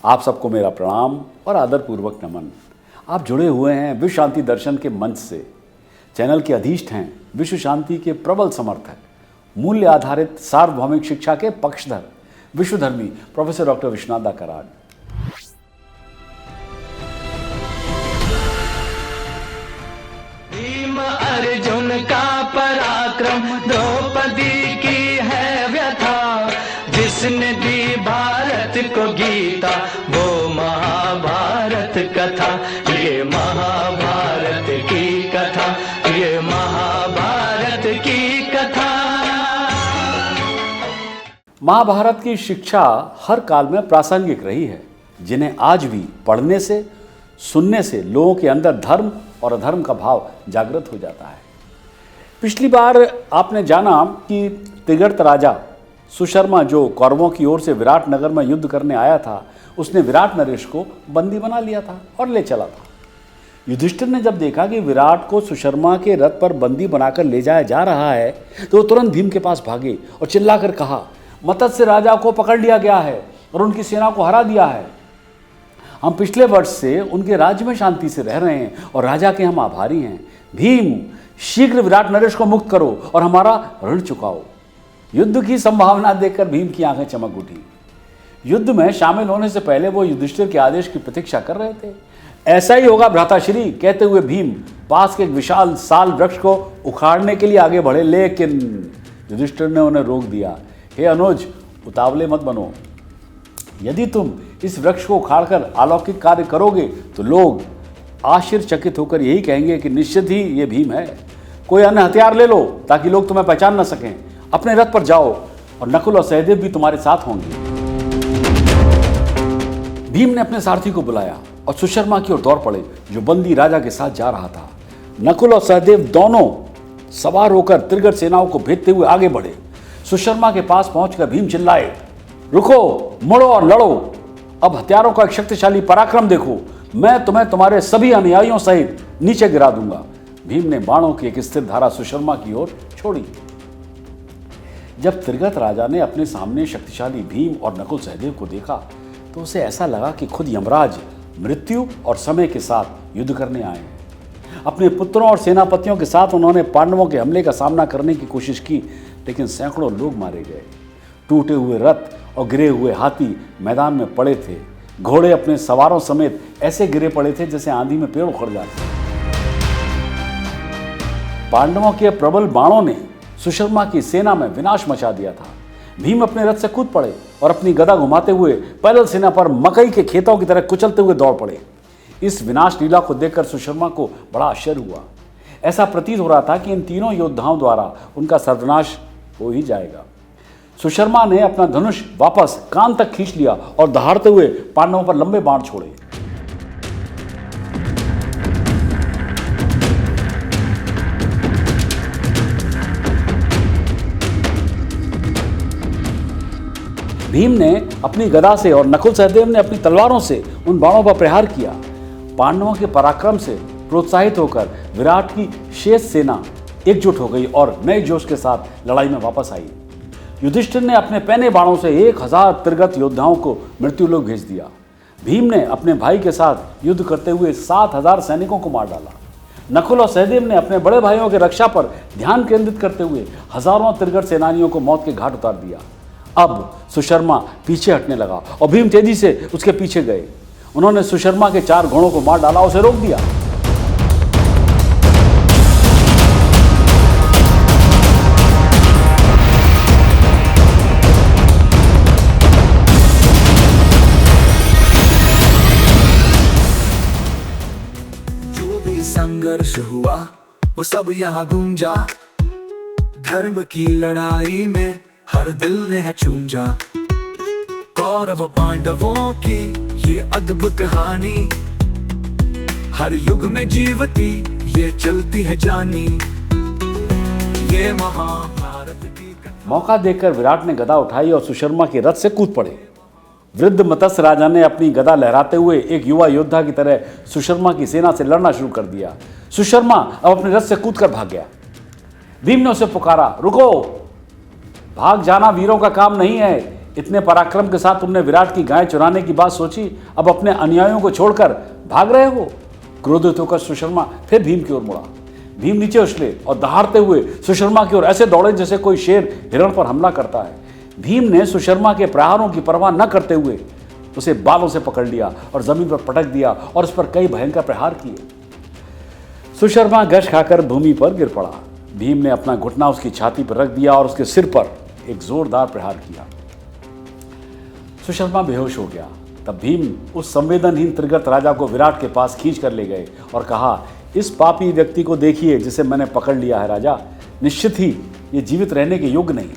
आप सबको मेरा प्रणाम और आदरपूर्वक नमन। आप जुड़े हुए हैं विश्व शांति दर्शन के मंच से। चैनल के अधीष्ट हैं विश्व शांति के प्रबल समर्थक, मूल्य आधारित सार्वभौमिक शिक्षा के पक्षधर, विश्वधर्मी प्रोफेसर डॉक्टर विश्वनाथ दा कराड। भीम अर्जुन का पराक्रम द्रौपदी की है व्यथा, जिसने दी भारत को गीता वो महाभारत कथा। ये महाभारत की कथा, ये महाभारत की कथा। महाभारत की शिक्षा हर काल में प्रासंगिक रही है, जिन्हें आज भी पढ़ने से, सुनने से लोगों के अंदर धर्म और अधर्म का भाव जागृत हो जाता है। पिछली बार आपने जाना कि त्रिगर्त राजा सुशर्मा, जो कौरवों की ओर से विराट नगर में युद्ध करने आया था, उसने विराट नरेश को बंदी बना लिया था और ले चला था। युधिष्ठिर ने जब देखा कि विराट को सुशर्मा के रथ पर बंदी बनाकर ले जाया जा रहा है, तो वो तुरंत भीम के पास भागे और चिल्लाकर कहा, मत्स्य राजा को पकड़ लिया गया है और उनकी सेना को हरा दिया है। हम पिछले वर्ष से उनके राज्य में शांति से रह रहे हैं और राजा के हम आभारी हैं। भीम, शीघ्र विराट नरेश को मुक्त करो और हमारा ऋण चुकाओ। युद्ध की संभावना देखकर भीम की आंखें चमक उठी। युद्ध में शामिल होने से पहले वो युधिष्ठिर के आदेश की प्रतीक्षा कर रहे थे। ऐसा ही होगा भ्राताश्री, कहते हुए भीम पास के एक विशाल साल वृक्ष को उखाड़ने के लिए आगे बढ़े, लेकिन युधिष्ठिर ने उन्हें रोक दिया। हे अनुज, उतावले मत बनो। यदि तुम इस वृक्ष को उखाड़कर अलौकिक कार्य करोगे तो लोग आश्चर्यचकित होकर यही कहेंगे कि निश्चित ही ये भीम है। कोई अन्य हथियार ले लो ताकि लोग तुम्हें पहचान न सकें। अपने रथ पर जाओ और नकुल और सहदेव भी तुम्हारे साथ होंगे। भीम ने अपने सारथी को बुलाया और सुशर्मा की ओर दौड़ पड़े, जो बंदी राजा के साथ जा रहा था। नकुल और सहदेव दोनों सवार होकर त्रिगर्त सेनाओं को भेदते हुए आगे बढ़े। सुशर्मा के पास पहुंचकर भीम चिल्लाए, रुको, मुड़ो और लड़ो। अब हथियारों का एक शक्तिशाली पराक्रम देखो। मैं तुम्हें तुम्हारे सभी अनुयायियों सहित नीचे गिरा दूंगा। भीम ने बाणों की एक स्थिर धारा सुशर्मा की ओर छोड़ी। जब त्रिगर्त राजा ने अपने सामने शक्तिशाली भीम और नकुल सहदेव को देखा, तो उसे ऐसा लगा कि खुद यमराज मृत्यु और समय के साथ युद्ध करने आए हैं। अपने पुत्रों और सेनापतियों के साथ उन्होंने पांडवों के हमले का सामना करने की कोशिश की, लेकिन सैकड़ों लोग मारे गए। टूटे हुए रथ और गिरे हुए हाथी मैदान में पड़े थे। घोड़े अपने सवारों समेत ऐसे गिरे पड़े थे जैसे आंधी में पेड़ उखड़ जाते। पांडवों के प्रबल बाणों ने सुशर्मा की सेना में विनाश मचा दिया था। भीम अपने रथ से कूद पड़े और अपनी गदा घुमाते हुए पैदल सेना पर मकई के खेतों की तरह कुचलते हुए दौड़ पड़े। इस विनाश लीला को देखकर सुशर्मा को बड़ा आश्चर्य हुआ। ऐसा प्रतीत हो रहा था कि इन तीनों योद्धाओं द्वारा उनका सर्वनाश हो ही जाएगा। सुशर्मा ने अपना धनुष वापस कान तक खींच लिया और दहाड़ते हुए पांडवों पर लंबे बाण छोड़े। भीम ने अपनी गदा से और नकुल सहदेव ने अपनी तलवारों से उन बाणों पर प्रहार किया। पांडवों के पराक्रम से प्रोत्साहित होकर विराट की शेष सेना एकजुट हो गई और नए जोश के साथ लड़ाई में वापस आई। युधिष्ठिर ने अपने पैने बाणों से 1000 त्रिगर्त योद्धाओं को मृत्युलोक भेज दिया। भीम ने अपने भाई के साथ युद्ध करते हुए 7000 सैनिकों को मार डाला। नकुल और सहदेव ने अपने बड़े भाइयों की रक्षा पर ध्यान केंद्रित करते हुए हजारों त्रिगर्त सेनानियों को मौत के घाट उतार दिया। अब सुशर्मा पीछे हटने लगा और भीम तेजी से उसके पीछे गए। उन्होंने सुशर्मा के 4 घोड़ों को मार डाला, उसे रोक दिया। जो भी संघर्ष हुआ वो सब यहाँ गूंजा, धर्म की लड़ाई में हर दिल ने है चूंजा। कौरव पांडवों की ये अद्भुत कहानी, हर युग में जीवती ये चलती है जानी। ये महाभारत की मौका देखकर विराट ने गदा उठाई और सुशर्मा के रथ से कूद पड़े। वृद्ध मत्स्य राजा ने अपनी गदा लहराते हुए एक युवा योद्धा की तरह सुशर्मा की सेना से लड़ना शुरू कर दिया। सुशर्मा अब अपने रथ से कूदकर भाग गया। भीम ने उसे पुकारा, रुको, भाग जाना वीरों का काम नहीं है, इतने पराक्रम के साथ तुमने विराट की गाय चुराने की बात सोची, अब अपने अनुयायियों को छोड़कर भाग रहे हो। क्रोधित होकर सुशर्मा फिर भीम की ओर मुड़ा। भीम नीचे उछले और दहाड़ते हुए सुशर्मा की ओर ऐसे दौड़े जैसे कोई शेर हिरण पर हमला करता है। भीम ने सुशर्मा के प्रहारों की परवाह न करते हुए उसे बालों से पकड़ लिया और जमीन पर पटक दिया और उस पर कई भयंकर प्रहार किए। सुशर्मा गश खाकर भूमि पर गिर पड़ा। भीम ने अपना घुटना उसकी छाती पर रख दिया और उसके सिर पर एक जोरदार प्रहार किया। सुशर्मा बेहोश हो गया। तब भीम उस संवेदनहीन त्रिगर्त राजा को विराट के पास खींच कर ले गए और कहा, इस पापी व्यक्ति को देखिए जिसे मैंने पकड़ लिया है राजा, निश्चित ही ये जीवित रहने के योग्य नहीं।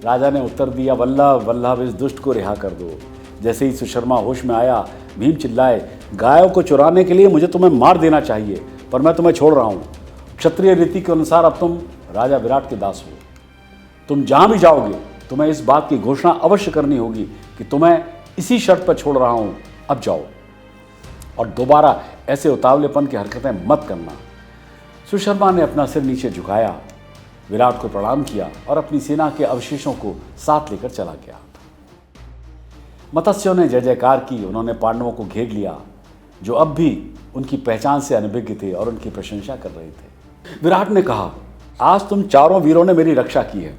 राजा ने उत्तर दिया, वल्लभ वल्लभ, इस दुष्ट को रिहा कर दो। जैसे ही सुशर्मा होश में आया, भीम चिल्लाए, गायों को चुराने के लिए मुझे तुम्हें मार देना चाहिए, पर मैं तुम्हें छोड़ रहा हूँ। क्षत्रिय रीति के अनुसार अब तुम राजा विराट के दास हो। तुम जहाँ भी जाओगे तुम्हें इस बात की घोषणा अवश्य करनी होगी कि तुम्हें इसी शर्त पर छोड़ रहा हूँ, अब जाओ और दोबारा ऐसे उतावलेपन की हरकतें मत करना। सुशर्मा ने अपना सिर नीचे झुकाया, विराट को प्रणाम किया और अपनी सेना के अवशेषों को साथ लेकर चला गया। मत्स्यों ने जय जयकार की। उन्होंने पांडवों को घेर लिया, जो अब भी उनकी पहचान से अनभिज्ञ थे और उनकी प्रशंसा कर रहे थे। विराट ने कहा, आज तुम चारों वीरों ने मेरी रक्षा की है।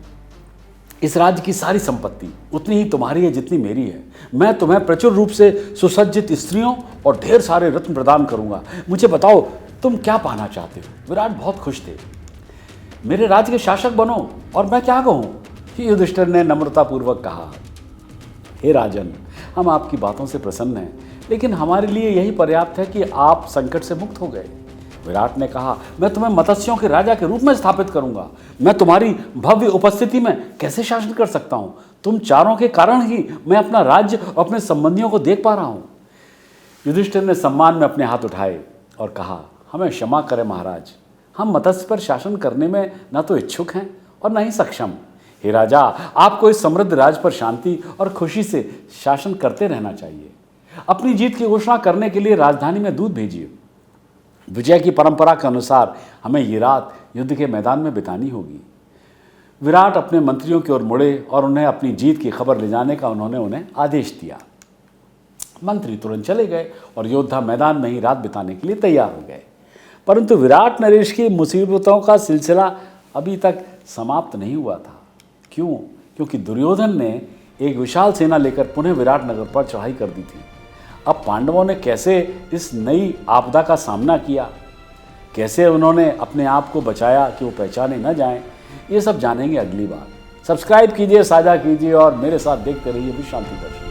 इस राज्य की सारी संपत्ति उतनी ही तुम्हारी है जितनी मेरी है। मैं तुम्हें प्रचुर रूप से सुसज्जित स्त्रियों और ढेर सारे रत्न प्रदान करूंगा। मुझे बताओ तुम क्या पाना चाहते हो। विराट बहुत खुश थे। मेरे राज्य के शासक बनो और मैं क्या कहूँ। युधिष्ठिर ने नम्रतापूर्वक कहा, हे राजन, हम आपकी बातों से प्रसन्न हैं, लेकिन हमारे लिए यही पर्याप्त है कि आप संकट से मुक्त हो गए। विराट ने कहा, मैं तुम्हें मत्स्यों के राजा के रूप में स्थापित करूंगा। मैं तुम्हारी भव्य उपस्थिति में कैसे शासन कर सकता हूं। तुम चारों के कारण ही मैं अपना राज्य और अपने संबंधियों को देख पा रहा हूं। युधिष्ठिर ने सम्मान में अपने हाथ उठाए और कहा, हमें क्षमा करें महाराज, हम मत्स्य पर शासन करने में न तो इच्छुक हैं और न ही सक्षम। हे राजा, आपको इस समृद्ध राज्य पर शांति और खुशी से शासन करते रहना चाहिए। अपनी जीत की घोषणा करने के लिए राजधानी में दूत भेजिए। विजय की परंपरा के अनुसार हमें ये रात युद्ध के मैदान में बितानी होगी। विराट अपने मंत्रियों की ओर मुड़े और उन्हें अपनी जीत की खबर ले जाने का उन्होंने उन्हें आदेश दिया। मंत्री तुरंत चले गए और योद्धा मैदान में ही रात बिताने के लिए तैयार हो गए। परंतु विराट नरेश की मुसीबतों का सिलसिला अभी तक समाप्त नहीं हुआ था। क्यों? क्योंकि दुर्योधन ने एक विशाल सेना लेकर पुनः विराट नगर पर चढ़ाई कर दी थी। अब पांडवों ने कैसे इस नई आपदा का सामना किया, कैसे उन्होंने अपने आप को बचाया कि वो पहचाने न जाएं, ये सब जानेंगे अगली बार। सब्सक्राइब कीजिए, साझा कीजिए और मेरे साथ देखते रहिए विश्रांति दर्शन।